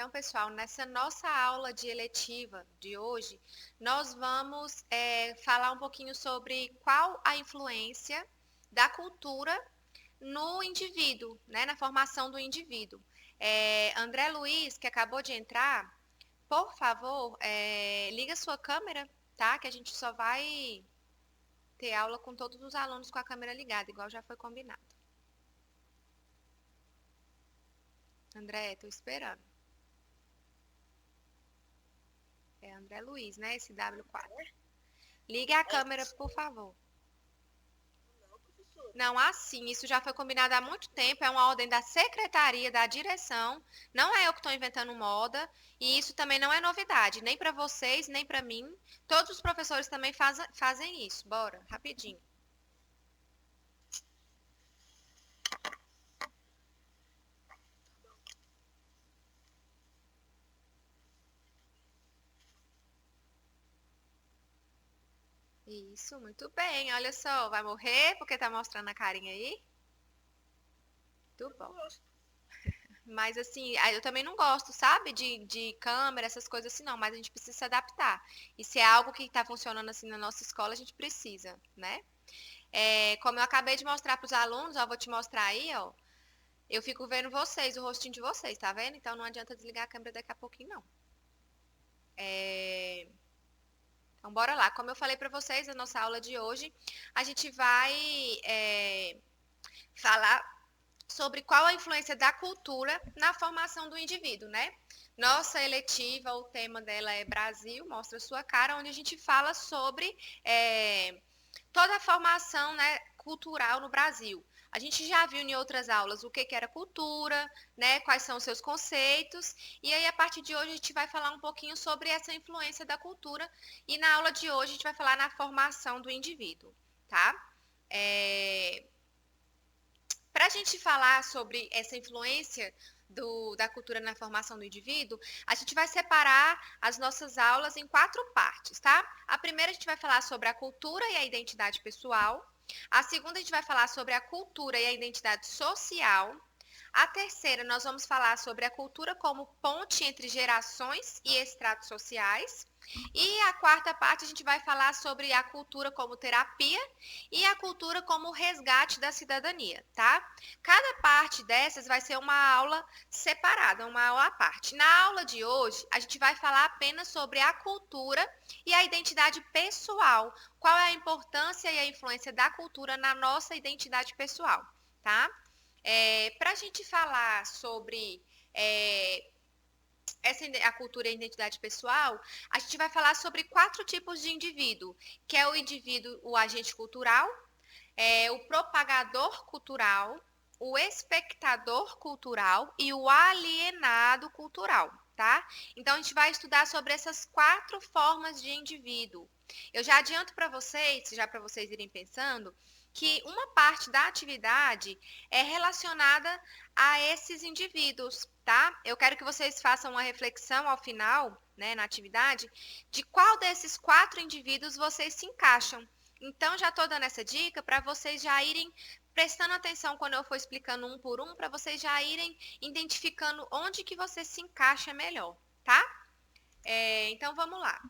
Então, pessoal, nessa nossa aula de eletiva de hoje, nós vamos falar um pouquinho sobre qual a influência da cultura no indivíduo, né, na formação do indivíduo. André Luiz, que acabou de entrar, por favor, liga sua câmera, tá? Que a gente só vai ter aula com todos os alunos com a câmera ligada, igual já foi combinado. André, tô esperando. É André Luiz, né? Esse W4. Ligue a câmera, por favor. Não, assim, isso já foi combinado há muito tempo, é uma ordem da secretaria, da direção. Não é eu que estou inventando moda, e isso também não é novidade, nem para vocês, nem para mim. Todos os professores também fazem isso. Bora, rapidinho. Isso, muito bem. Olha só, vai morrer porque tá mostrando a carinha aí? Muito bom. Mas assim, eu também não gosto, sabe, de câmera, essas coisas assim, não. Mas a gente precisa se adaptar. E se é algo que está funcionando assim na nossa escola, a gente precisa, né? Como eu acabei de mostrar para os alunos, ó, vou te mostrar aí, ó. Eu fico vendo vocês, o rostinho de vocês, tá vendo? Então não adianta desligar a câmera daqui a pouquinho, não. Então, bora lá. Como eu falei para vocês, a nossa aula de hoje, a gente vai falar sobre qual a influência da cultura na formação do indivíduo, né? Nossa eletiva, o tema dela é Brasil, mostra sua cara, onde a gente fala sobre toda a formação, né, cultural no Brasil. A gente já viu em outras aulas o que era cultura, né, quais são os seus conceitos, e aí a partir de hoje a gente vai falar um pouquinho sobre essa influência da cultura, e na aula de hoje a gente vai falar na formação do indivíduo, tá? Para a gente falar sobre essa influência da cultura na formação do indivíduo, a gente vai separar as nossas aulas em 4 partes, tá? A primeira a gente vai falar sobre a cultura e a identidade pessoal. A segunda a gente vai falar sobre a cultura e a identidade social. A terceira, nós vamos falar sobre a cultura como ponte entre gerações e estratos sociais. E a quarta parte, a gente vai falar sobre a cultura como terapia e a cultura como resgate da cidadania, tá? Cada parte dessas vai ser uma aula separada, uma aula à parte. Na aula de hoje, a gente vai falar apenas sobre a cultura e a identidade pessoal. Qual é a importância e a influência da cultura na nossa identidade pessoal, tá? Para a gente falar sobre a cultura e a identidade pessoal, a gente vai falar sobre 4 tipos de indivíduo, que é o indivíduo, o agente cultural, o propagador cultural, o espectador cultural e o alienado cultural, tá? Então a gente vai estudar sobre essas 4 formas de indivíduo. Eu já adianto para vocês, já para vocês irem pensando, que uma parte da atividade é relacionada a esses indivíduos, tá? Eu quero que vocês façam uma reflexão ao final, né, na atividade, de qual desses 4 indivíduos vocês se encaixam. Então, já estou dando essa dica para vocês já irem prestando atenção quando eu for explicando um por um, para vocês já irem identificando onde que você se encaixa melhor, tá? Então, vamos lá.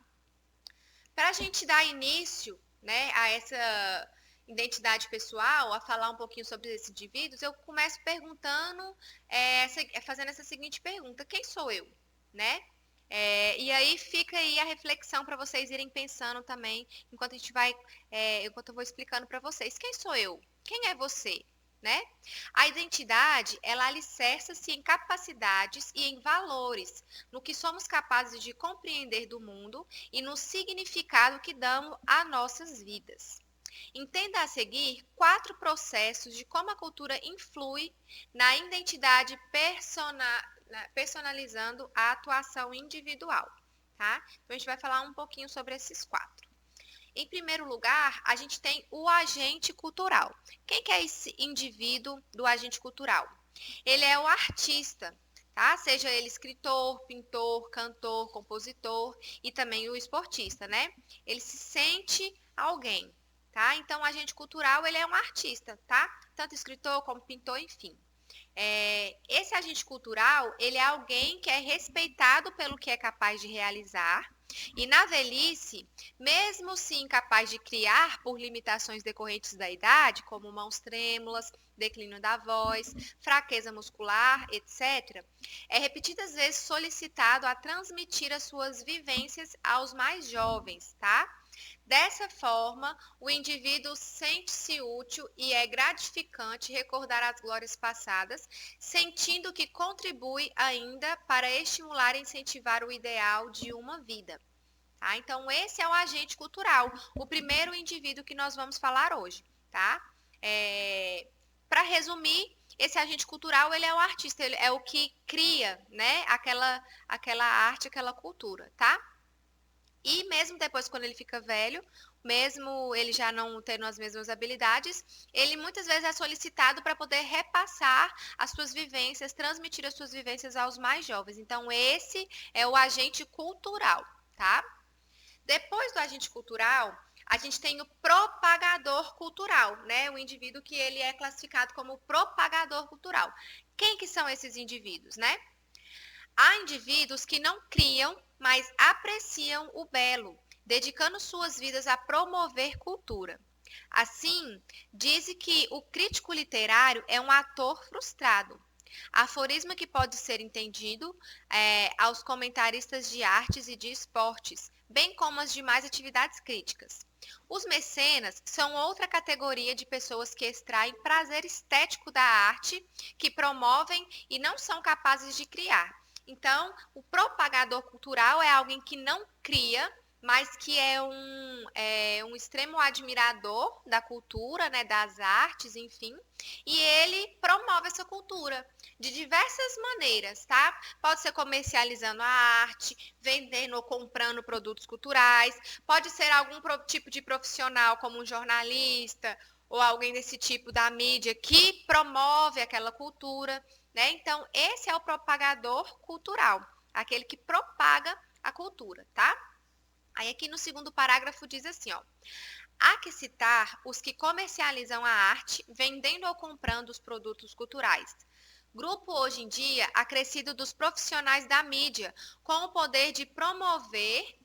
Para a gente dar início, né, a essa identidade pessoal, a falar um pouquinho sobre esses indivíduos, eu começo perguntando, fazendo essa seguinte pergunta: quem sou eu, né? E aí fica aí a reflexão para vocês irem pensando também, enquanto eu vou explicando para vocês. Quem sou eu? Quem é você? Né? A identidade, ela alicerça-se em capacidades e em valores, no que somos capazes de compreender do mundo e no significado que damos a nossas vidas. Entenda a seguir 4 processos de como a cultura influi na identidade personalizando a atuação individual, tá? Então a gente vai falar um pouquinho sobre esses 4. Em primeiro lugar, a gente tem o agente cultural. Quem que é esse indivíduo do agente cultural? Ele é o artista, tá? Seja ele escritor, pintor, cantor, compositor e também o esportista, né? Ele se sente alguém, tá? Então, o agente cultural, ele é um artista, tá? Tanto escritor como pintor, enfim. Esse agente cultural, ele é alguém que é respeitado pelo que é capaz de realizar e na velhice, mesmo se incapaz de criar por limitações decorrentes da idade, como mãos trêmulas, declínio da voz, fraqueza muscular, etc., é repetidas vezes solicitado a transmitir as suas vivências aos mais jovens, tá? Dessa forma, o indivíduo sente-se útil e é gratificante recordar as glórias passadas, sentindo que contribui ainda para estimular e incentivar o ideal de uma vida. Tá? Então, esse é o agente cultural, o primeiro indivíduo que nós vamos falar hoje. Tá? Para resumir, esse agente cultural ele é o artista, ele é o que cria, né, aquela arte, aquela cultura, tá? E mesmo depois, quando ele fica velho, mesmo ele já não tendo as mesmas habilidades, ele muitas vezes é solicitado para poder repassar as suas vivências, transmitir as suas vivências aos mais jovens. Então, esse é o agente cultural, tá? Depois do agente cultural, a gente tem o propagador cultural, né? O indivíduo que ele é classificado como propagador cultural. Quem que são esses indivíduos, né? Há indivíduos que não criam, mas apreciam o belo, dedicando suas vidas a promover cultura. Assim, diz que o crítico literário é um ator frustrado. Aforismo que pode ser entendido aos comentaristas de artes e de esportes, bem como as demais atividades críticas. Os mecenas são outra categoria de pessoas que extraem prazer estético da arte, que promovem e não são capazes de criar. Então, o propagador cultural é alguém que não cria, mas que é um extremo admirador da cultura, né, das artes, enfim, e ele promove essa cultura de diversas maneiras, tá? Pode ser comercializando a arte, vendendo ou comprando produtos culturais, pode ser algum tipo de profissional, como um jornalista ou alguém desse tipo da mídia que promove aquela cultura, né? Então, esse é o propagador cultural, aquele que propaga a cultura, tá? Aí aqui no segundo parágrafo diz assim, ó: há que citar os que comercializam a arte, vendendo ou comprando os produtos culturais. Grupo hoje em dia acrescido dos profissionais da mídia, com o poder de promover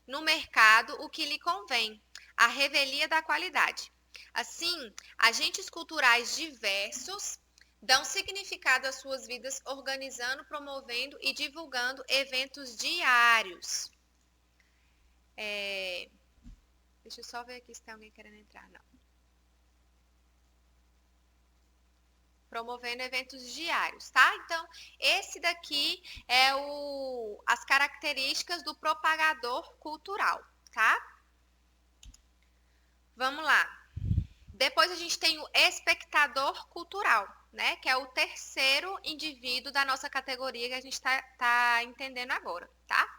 no mercado o que lhe convém, a revelia da qualidade. Assim, agentes culturais diversos dão significado às suas vidas, organizando, promovendo e divulgando eventos diários. Deixa eu só ver aqui se tem alguém querendo entrar. Não. Promovendo eventos diários, tá? Então, esse daqui é as características do propagador cultural, tá? Vamos lá. Depois a gente tem o espectador cultural, né? Que é o terceiro indivíduo da nossa categoria que a gente tá entendendo agora, tá?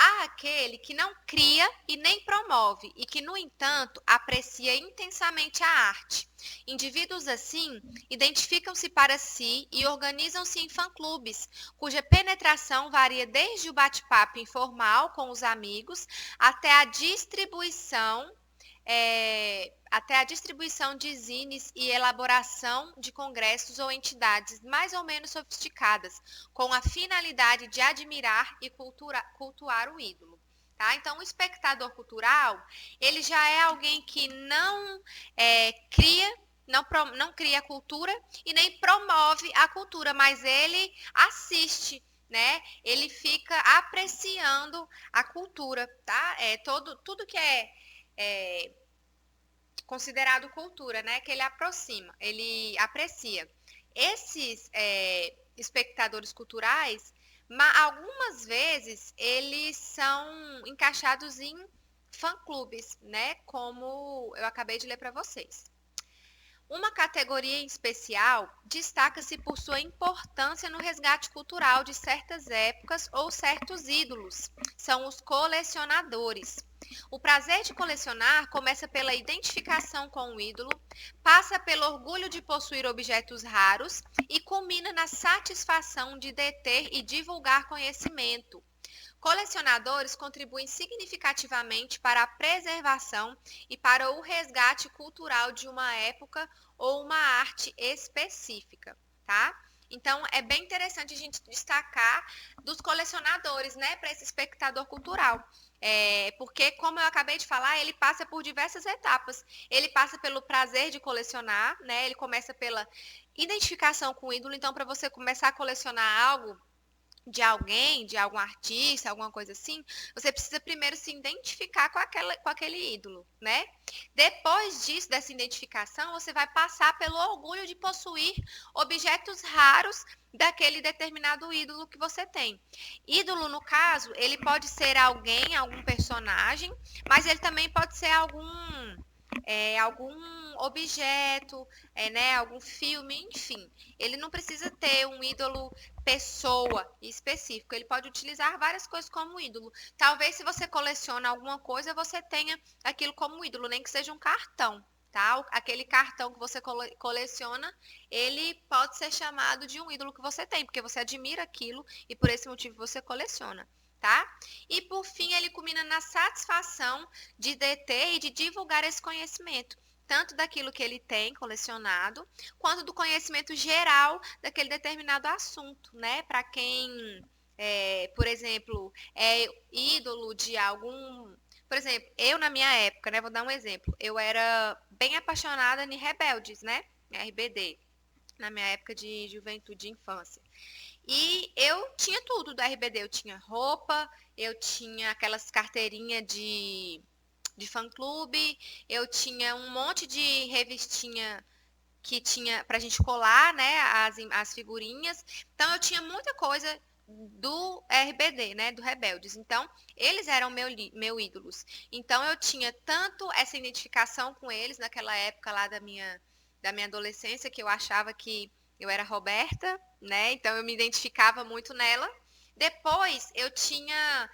Há aquele que não cria e nem promove, e que, no entanto, aprecia intensamente a arte. Indivíduos assim identificam-se para si e organizam-se em fã-clubes, cuja penetração varia desde o bate-papo informal com os amigos até a distribuição de zines e elaboração de congressos ou entidades mais ou menos sofisticadas, com a finalidade de admirar e cultuar o ídolo. Tá? Então, o espectador cultural, ele já é alguém que não cria, não cria a cultura e nem promove a cultura, mas ele assiste, né? Ele fica apreciando a cultura, tá? Tudo que é considerado cultura, né? Que ele aprecia. Esses espectadores culturais, algumas vezes eles são encaixados em fã-clubes, né? Como eu acabei de ler para vocês. Uma categoria em especial destaca-se por sua importância no resgate cultural de certas épocas ou certos ídolos. São os colecionadores. O prazer de colecionar começa pela identificação com o ídolo, passa pelo orgulho de possuir objetos raros e culmina na satisfação de deter e divulgar conhecimento. Colecionadores contribuem significativamente para a preservação e para o resgate cultural de uma época ou uma arte específica. tá? Então, é bem interessante a gente destacar dos colecionadores, né, para esse espectador cultural. Porque, como eu acabei de falar, ele passa por diversas etapas. Ele passa pelo prazer de colecionar, né? Ele começa pela identificação com o ídolo. Então, para você começar a colecionar algo, de alguém, de algum artista, alguma coisa assim, você precisa primeiro se identificar com aquele ídolo, né? Depois disso, dessa identificação, você vai passar pelo orgulho de possuir objetos raros daquele determinado ídolo que você tem. Ídolo, no caso, ele pode ser alguém, algum personagem, mas ele também pode ser algum objeto, né, algum filme, enfim. Ele não precisa ter um ídolo pessoa específico. Ele pode utilizar várias coisas como ídolo. Talvez se você coleciona alguma coisa, você tenha aquilo como ídolo, nem que seja um cartão. Tá? Aquele cartão que você coleciona, ele pode ser chamado de um ídolo que você tem, porque você admira aquilo e por esse motivo você coleciona. Tá? E por fim, ele culmina na satisfação de deter e de divulgar esse conhecimento, tanto daquilo que ele tem colecionado, quanto do conhecimento geral daquele determinado assunto, né? Para quem, por exemplo, é ídolo de algum. Por exemplo, eu na minha época, né? Vou dar um exemplo. Eu era bem apaixonada em Rebeldes, né? RBD, na minha época de juventude e infância. E eu tinha tudo do RBD. Eu tinha roupa, eu tinha aquelas carteirinhas de fã-clube, eu tinha um monte de revistinha que tinha pra gente colar, né, as figurinhas. Então eu tinha muita coisa do RBD, né, do Rebeldes. Então, eles eram meu ídolos. Então eu tinha tanto essa identificação com eles naquela época lá da minha adolescência, que eu achava que eu era Roberta, né? Então eu me identificava muito nela. Depois eu tinha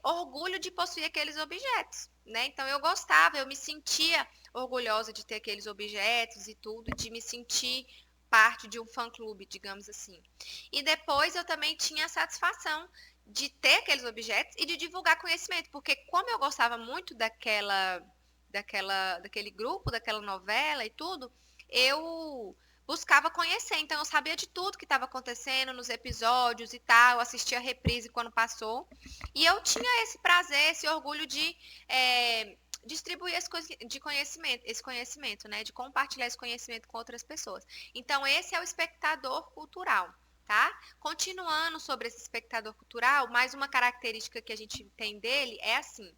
orgulho de possuir aqueles objetos, né? Então eu gostava, eu me sentia orgulhosa de ter aqueles objetos e tudo, de me sentir parte de um fã-clube, digamos assim. E depois eu também tinha a satisfação de ter aqueles objetos e de divulgar conhecimento, porque como eu gostava muito daquele grupo, daquela novela e tudo, eu buscava conhecer. Então eu sabia de tudo que estava acontecendo nos episódios e tal, eu assistia a reprise quando passou. E eu tinha esse prazer, esse orgulho de distribuir esse conhecimento, né? De compartilhar esse conhecimento com outras pessoas. Então, esse é o espectador cultural, tá? Continuando sobre esse espectador cultural, mais uma característica que a gente tem dele é assim.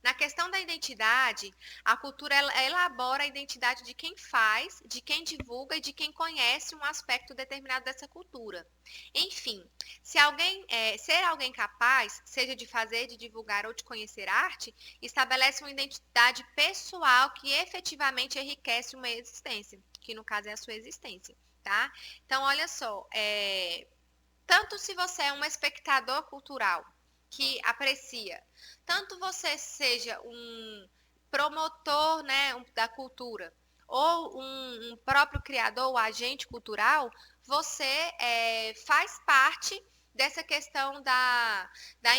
Na questão da identidade, a cultura elabora a identidade de quem faz, de quem divulga e de quem conhece um aspecto determinado dessa cultura. Enfim, ser alguém capaz, seja de fazer, de divulgar ou de conhecer arte, estabelece uma identidade pessoal que efetivamente enriquece uma existência, que no caso é a sua existência, tá? Então, olha só, tanto se você é um espectador cultural que aprecia, tanto você seja um promotor, né, da cultura, ou um próprio criador, ou agente cultural, você faz parte dessa questão da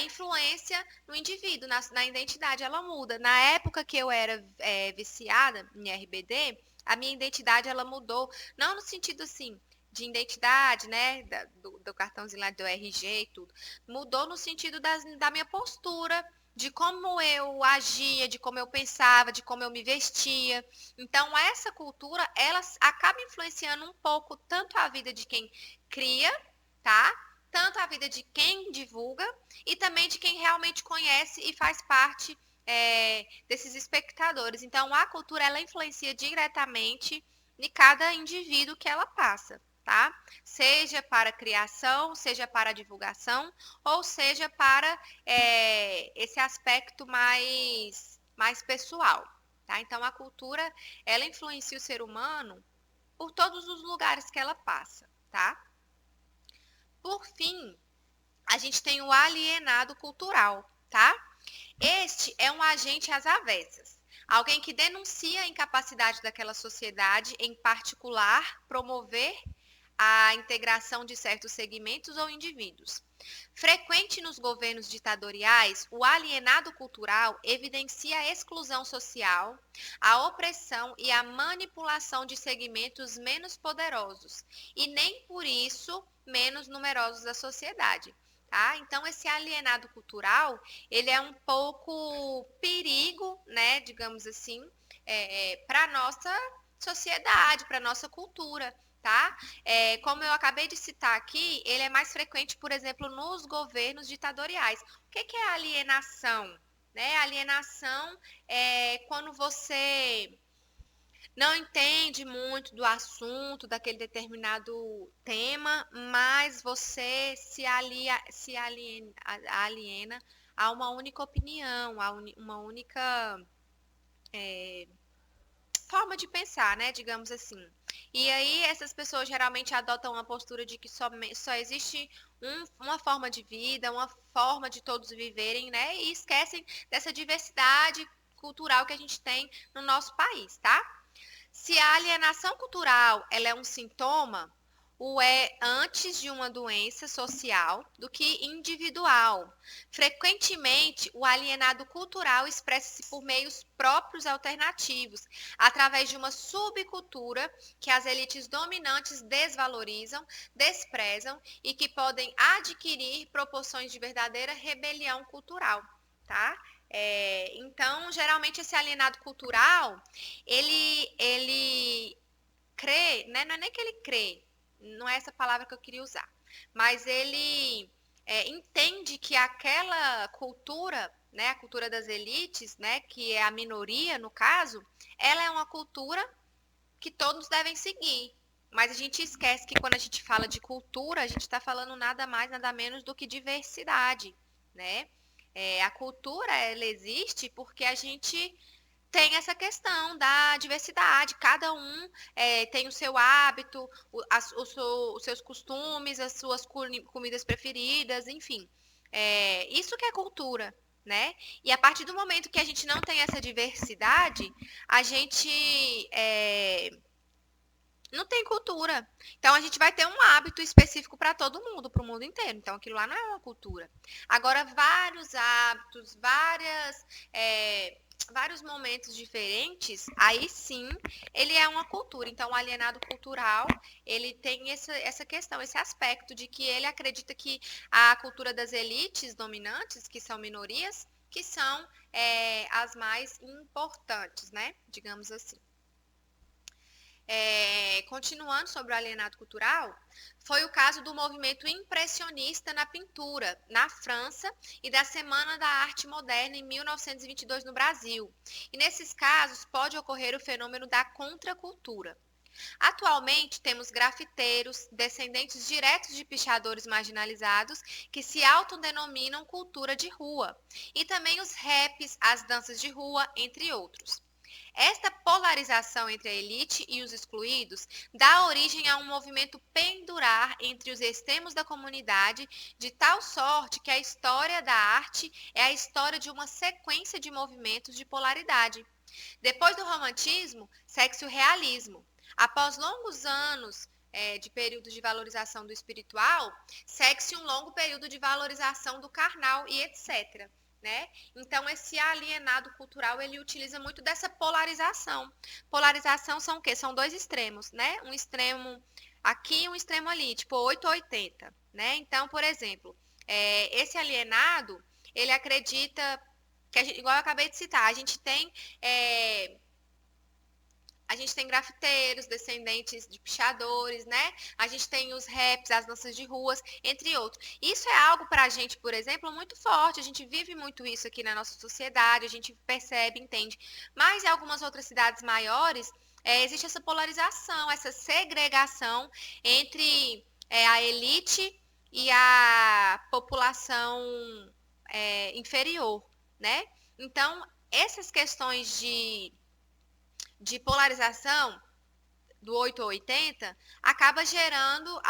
influência no indivíduo, na identidade, ela muda. Na época que eu era viciada em RBD, a minha identidade ela mudou, não no sentido assim, de identidade, né, do cartãozinho lá do RG e tudo. Mudou no sentido da minha postura, de como eu agia, de como eu pensava, de como eu me vestia. Então, essa cultura, ela acaba influenciando um pouco tanto a vida de quem cria, tá? Tanto a vida de quem divulga e também de quem realmente conhece e faz parte desses espectadores. Então, a cultura, ela influencia diretamente em cada indivíduo que ela passa, tá? Seja para criação, seja para divulgação, ou seja para esse aspecto mais pessoal, tá? Então, a cultura, ela influencia o ser humano por todos os lugares que ela passa, tá? Por fim, a gente tem o alienado cultural, tá? Este é um agente às avessas. Alguém que denuncia a incapacidade daquela sociedade, em particular, promover a integração de certos segmentos ou indivíduos. Frequente nos governos ditatoriais, o alienado cultural evidencia a exclusão social, a opressão e a manipulação de segmentos menos poderosos, e nem por isso menos numerosos da sociedade. Tá? Então, esse alienado cultural, ele é um pouco perigo, né, digamos assim, para a nossa sociedade, para a nossa cultura. Tá? Como eu acabei de citar aqui, ele é mais frequente, por exemplo, nos governos ditatoriais. O que é alienação? Né? Alienação é quando você não entende muito do assunto, daquele determinado tema, mas você aliena a uma única opinião, uma única forma de pensar, né? Digamos assim. E aí essas pessoas geralmente adotam uma postura de que só existe uma forma de vida, uma forma de todos viverem, né? E esquecem dessa diversidade cultural que a gente tem no nosso país, tá? Se a alienação cultural ela é um sintoma, o é antes de uma doença social do que individual. Frequentemente, o alienado cultural expressa-se por meios próprios alternativos, através de uma subcultura que as elites dominantes desvalorizam, desprezam e que podem adquirir proporções de verdadeira rebelião cultural, tá? Então, geralmente esse alienado cultural, ele crê, né? Não é nem que ele crê, não é essa palavra que eu queria usar, mas ele entende que aquela cultura, né, a cultura das elites, né, que é a minoria no caso, ela é uma cultura que todos devem seguir. Mas a gente esquece que quando a gente fala de cultura, a gente está falando nada mais, nada menos do que diversidade, né? A cultura, ela existe porque a gente tem essa questão da diversidade. Cada um tem o seu hábito, os seus costumes, as suas comidas preferidas, enfim. Isso que é cultura, né? E a partir do momento que a gente não tem essa diversidade, a gente não tem cultura. Então a gente vai ter um hábito específico para todo mundo, para o mundo inteiro. Então aquilo lá não é uma cultura. Agora, vários hábitos, vários momentos diferentes, aí sim ele é uma cultura. Então o alienado cultural, ele tem essa questão, esse aspecto de que ele acredita que a cultura das elites dominantes, que são minorias, que são as mais importantes, né? Digamos assim. Continuando sobre o alienado cultural, foi o caso do movimento impressionista na pintura, na França, e da Semana da Arte Moderna em 1922 no Brasil. E nesses casos pode ocorrer o fenômeno da contracultura. Atualmente temos grafiteiros, descendentes diretos de pichadores marginalizados, que se autodenominam cultura de rua, e também os raps, as danças de rua, entre outros. Esta polarização entre a elite e os excluídos dá origem a um movimento pendurar entre os extremos da comunidade, de tal sorte que a história da arte é a história de uma sequência de movimentos de polaridade. Depois do romantismo, segue-se o realismo. Após longos anos de período de valorização do espiritual, segue-se um longo período de valorização do carnal e etc. Né? Então, esse alienado cultural, ele utiliza muito dessa polarização. Polarização são o quê? São dois extremos, né? Um extremo aqui e um extremo ali, tipo 8 ou 80, né? Então, por exemplo, esse alienado, ele acredita que, igual eu acabei de citar, a gente tem grafiteiros, descendentes de pichadores, né? A gente tem os raps, as danças de ruas, entre outros. Isso é algo para a gente, por exemplo, muito forte. A gente vive muito isso aqui na nossa sociedade, a gente percebe, entende. Mas em algumas outras cidades maiores, existe essa polarização, essa segregação entre a elite e a população inferior, né? Então, essas questões de polarização do 8 ou 80 acaba gerando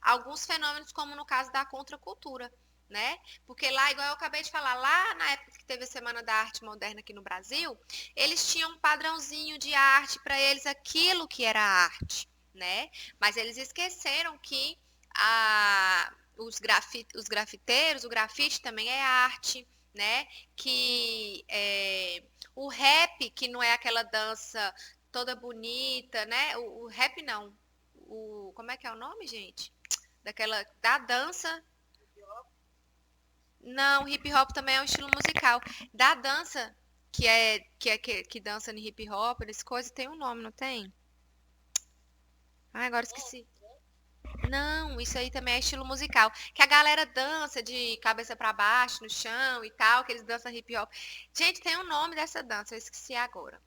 alguns fenômenos, como no caso da contracultura, né? Porque lá, igual eu acabei de falar, lá na época que teve a Semana da Arte Moderna aqui no Brasil, eles tinham um padrãozinho de arte, para eles aquilo que era arte, né? Mas eles esqueceram que os grafiteiros, o grafite também é arte, né? Que o rap, que não é aquela dança toda bonita, né? O rap não. Como é que é o nome, gente? Da dança. Não, hip hop também é um estilo musical. Da dança, que dança no hip hop, essas coisas, tem um nome, não tem? Ah, agora esqueci. Não, isso aí também é estilo musical. Que a galera dança de cabeça pra baixo, no chão e tal, que eles dançam hip hop. Gente, tem um nome dessa dança, eu esqueci agora.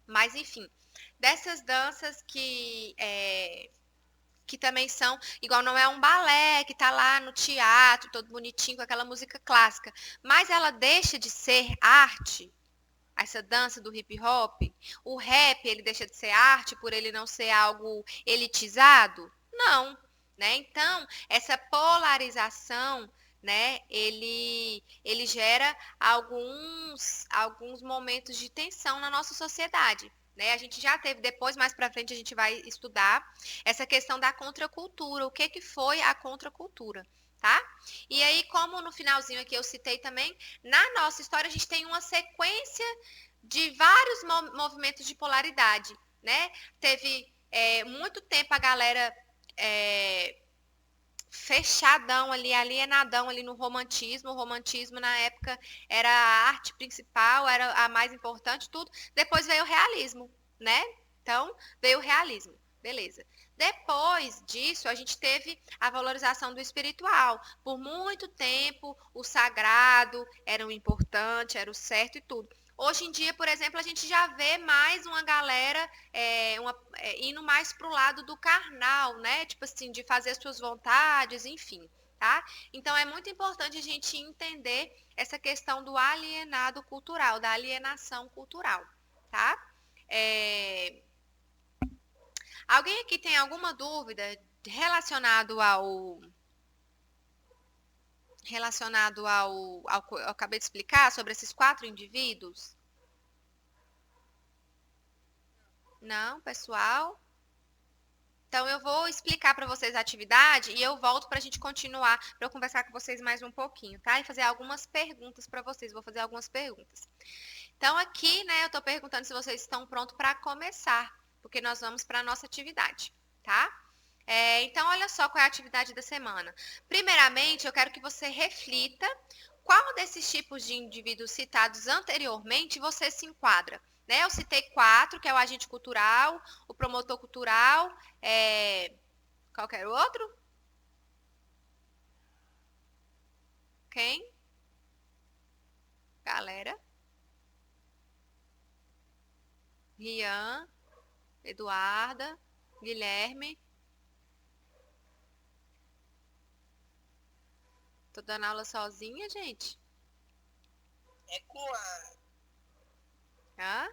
Mas enfim, dessas danças que também são, igual não é um balé que tá lá no teatro, todo bonitinho com aquela música clássica, mas ela deixa de ser arte, essa dança do hip hop. O rap, ele deixa de ser arte por ele não ser algo elitizado? Não, né? Então, essa polarização, né, ele gera alguns momentos de tensão na nossa sociedade. Né? A gente já teve, depois, mais para frente, a gente vai estudar essa questão da contracultura, o que foi a contracultura, tá? E aí, como no finalzinho aqui eu citei também, na nossa história a gente tem uma sequência de vários movimentos de polaridade, né? Teve muito tempo a galera fechadão ali, alienadão ali no romantismo. O romantismo na época era a arte principal, era a mais importante, tudo. Depois veio o realismo, né? Então, veio o realismo. Beleza. Depois disso, a gente teve a valorização do espiritual. Por muito tempo, o sagrado era o importante, era o certo e tudo. Hoje em dia, por exemplo, a gente já vê mais uma galera indo mais pro lado do carnal, né? Tipo assim, de fazer as suas vontades, enfim, tá? Então é muito importante a gente entender essa questão do alienado cultural, da alienação cultural, tá? Alguém aqui tem alguma dúvida relacionado ao que eu acabei de explicar sobre esses 4 indivíduos? Não, pessoal? Então, eu vou explicar para vocês a atividade e eu volto para a gente continuar, para eu conversar com vocês mais um pouquinho, tá? E fazer algumas perguntas para vocês. Vou fazer algumas perguntas. Então, aqui, né, eu estou perguntando se vocês estão prontos para começar, porque nós vamos para a nossa atividade, tá? Então, olha só qual é a atividade da semana. Primeiramente, eu quero que você reflita qual desses tipos de indivíduos citados anteriormente você se enquadra. Né? Eu citei 4, que é o agente cultural, o promotor cultural, qualquer outro? Quem? Galera. Rian, Eduarda, Guilherme. Tô dando aula sozinha, gente? É com a... Hã?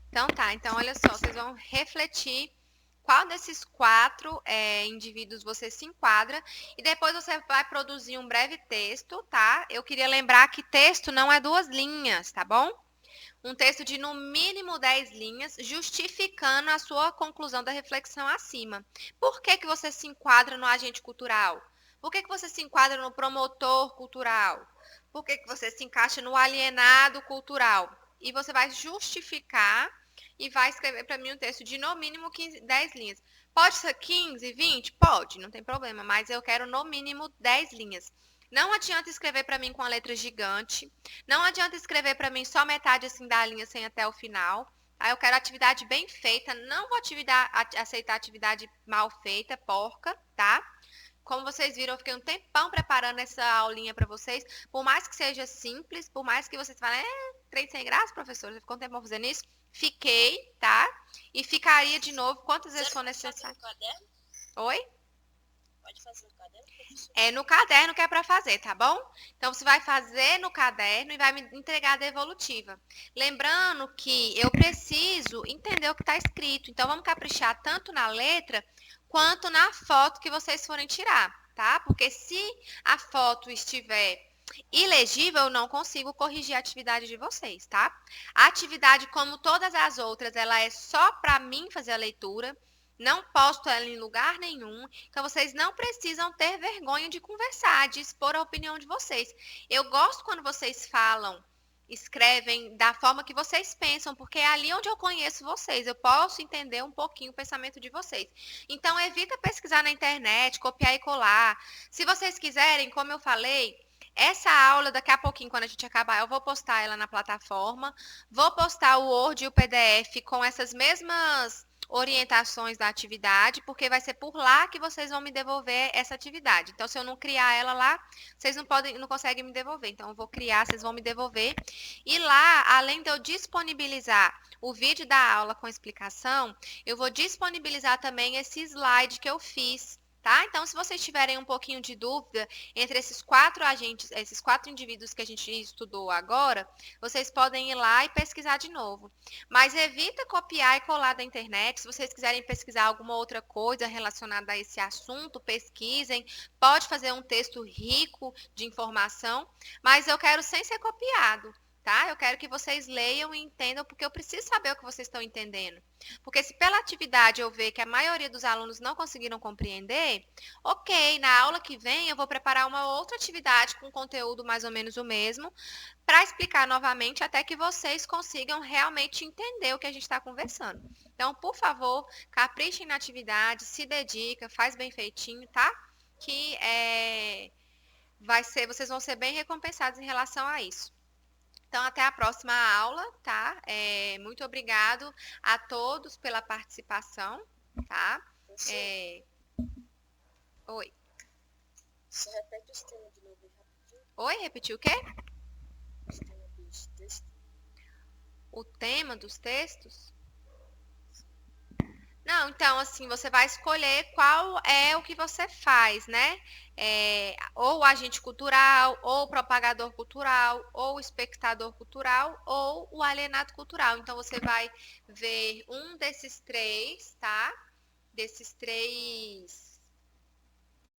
Então tá, então olha só, vocês vão refletir qual desses 4 indivíduos você se enquadra e depois você vai produzir um breve texto, tá? Eu queria lembrar que texto não é 2 linhas, tá bom? Um texto de no mínimo 10 linhas, justificando a sua conclusão da reflexão acima. Por que você se enquadra no agente cultural? Por que você se enquadra no promotor cultural? Por que você se encaixa no alienado cultural? E você vai justificar e vai escrever para mim um texto de no mínimo 10 linhas. Pode ser 15, 20? Pode, não tem problema, mas eu quero no mínimo 10 linhas. Não adianta escrever para mim com a letra gigante. Não adianta escrever para mim só metade assim da linha sem até o final. Tá? Eu quero atividade bem feita. Não vou aceitar atividade mal feita, porca, tá? Como vocês viram, eu fiquei um tempão preparando essa aulinha para vocês. Por mais que seja simples, por mais que vocês falem, trem sem graça, professor, você ficou um tempão fazendo isso? Fiquei, tá? E ficaria de novo quantas vezes for necessário. Oi? Pode fazer no caderno, professor? É no caderno que é para fazer, tá bom? Então, você vai fazer no caderno e vai me entregar a devolutiva. Lembrando que eu preciso entender o que está escrito. Então, vamos caprichar tanto na letra quanto na foto que vocês forem tirar, tá? Porque se a foto estiver Ilegível, eu não consigo corrigir a atividade de vocês, tá? A atividade, como todas as outras, ela é só para mim fazer a leitura. Não posto ela em lugar nenhum. Então, vocês não precisam ter vergonha de conversar, de expor a opinião de vocês. Eu gosto quando vocês falam, escrevem da forma que vocês pensam, porque é ali onde eu conheço vocês. Eu posso entender um pouquinho o pensamento de vocês. Então, evita pesquisar na internet, copiar e colar. Se vocês quiserem, como eu falei, essa aula, daqui a pouquinho, quando a gente acabar, eu vou postar ela na plataforma. Vou postar o Word e o PDF com essas mesmas orientações da atividade, porque vai ser por lá que vocês vão me devolver essa atividade. Então, se eu não criar ela lá, vocês não conseguem me devolver. Então, eu vou criar, vocês vão me devolver. E lá, além de eu disponibilizar o vídeo da aula com explicação, eu vou disponibilizar também esse slide que eu fiz. Tá? Então, se vocês tiverem um pouquinho de dúvida entre esses 4 agentes, esses 4 indivíduos que a gente estudou agora, vocês podem ir lá e pesquisar de novo. Mas evita copiar e colar da internet. Se vocês quiserem pesquisar alguma outra coisa relacionada a esse assunto, pesquisem. Pode fazer um texto rico de informação, mas eu quero sem ser copiado. Tá? Eu quero que vocês leiam e entendam, porque eu preciso saber o que vocês estão entendendo. Porque se pela atividade eu ver que a maioria dos alunos não conseguiram compreender, ok, na aula que vem eu vou preparar uma outra atividade com conteúdo mais ou menos o mesmo, para explicar novamente até que vocês consigam realmente entender o que a gente está conversando. Então, por favor, caprichem na atividade, se dedica, faz bem feitinho, tá? Que vocês vão ser bem recompensados em relação a isso. Então, até a próxima aula, tá? Muito obrigado a todos pela participação, tá? Oi. Você repete os temas de novo rapidinho? Oi, repetiu o quê? Os temas dos textos. O tema dos textos? Não, então, assim, você vai escolher qual é o que você faz, né? Ou o agente cultural, ou o propagador cultural, ou o espectador cultural, ou o alienado cultural. Então, você vai ver um desses 3, tá? Desses 3